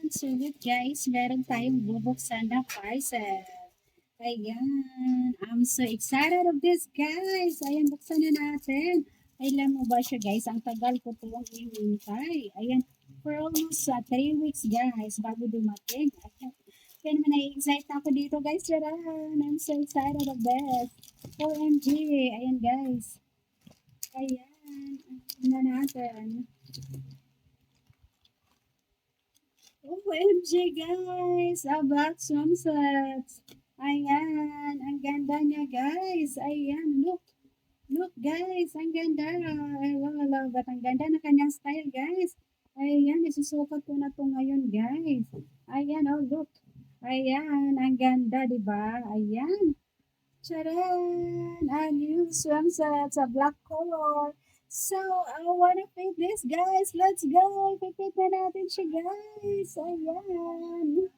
So yun guys, meron tayong bubuksan na parcel. Ayan. I'm so excited of this guys. Ayan, buksan na natin. Alam mo ba siya guys, ang tagal ko itong hinintay. Ayan, for almost 3 weeks guys, bago dumating. Ayan. Kaya naman na-excite ako dito guys. Charan! I'm so excited of this. OMG. Ayan guys. Ayan. Ano na natin. OMG guys! A black swimsuits! Ayan! Ang ganda niya guys! Ayan! Look! Look guys! Ang ganda! I love it! Ang ganda na kanyang style guys! Ayan! Isusukat ko na to ngayon guys! Ayan! Oh look! Ayan! Ang ganda diba? Ayan! Charan! A new swimsuit sa black color! So, I wanna fit this, guys. Let's go. Pipit na natin siya, guys. Ayan.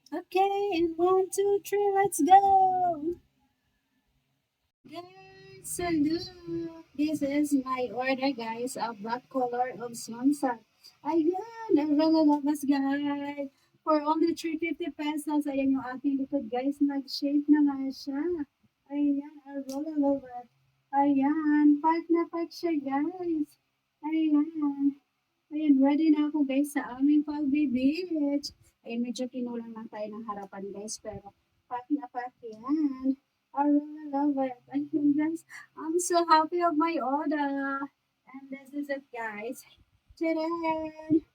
Okay, and 1, 2, 3, let's go. Guys, so look. This is my order, guys, of black color of sunset. Ayan, I really love this, guys. For only 350 pesos, ayan yung ating likod, guys. Nag-shape na nga siya. Ayan, I really love it. Ayan, pack na pack siya, guys. Ayan. Ayan, ready na ako, guys, sa aming pag-beach. Ayan, medyo kinulang lang tayo ng harapan, guys. Pero, pack na pack yan. I really love it. Ayun, guys. I'm so happy of my order. And this is it, guys. Tadaan!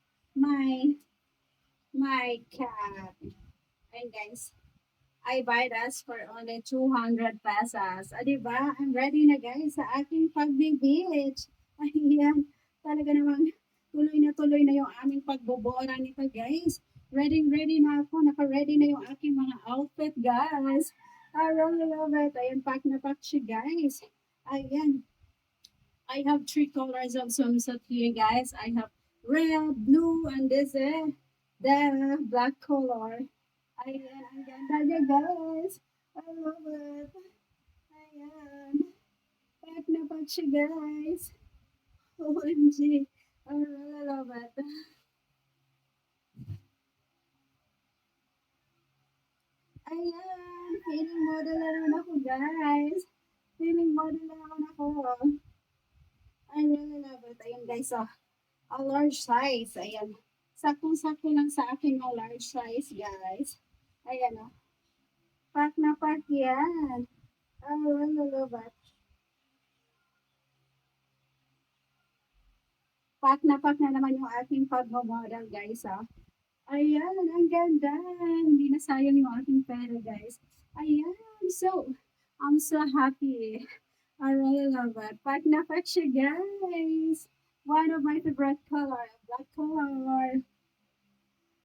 My cat. And guys, I buy this for only 200 pesos. Ah, diba? I'm ready na guys sa aking pag-beach. Ayan. Talaga namang tuloy na yung aming pagbobora nito guys. Ready na ako. Naka-ready na yung aking mga outfit guys. I really love it. Ayan, pack na pack siya guys. Ayan. I have 3 colors of swimsuit here guys. I have red, blue, and this is the black color. Ayan, ang ganda niya guys. I love it. Ayan. Pack na pack siya guys. OMG. I really love it. Ayan. Feeling model na naman ako guys. Feeling model na naman ako. I really love it. Ayan guys, oh. A large size. Ayan. Saktong-sakto lang sa akin yung large size guys. Ayan oh. Pack na pack yan. I really love it. Pack na naman yung aking pagmamodel guys ah. Ayan, ang ganda. Hindi na sayang yung aking pera guys. Ayan, so, I'm so happy. I really love it. Pack na pack siya guys. One of my favorite color, black color.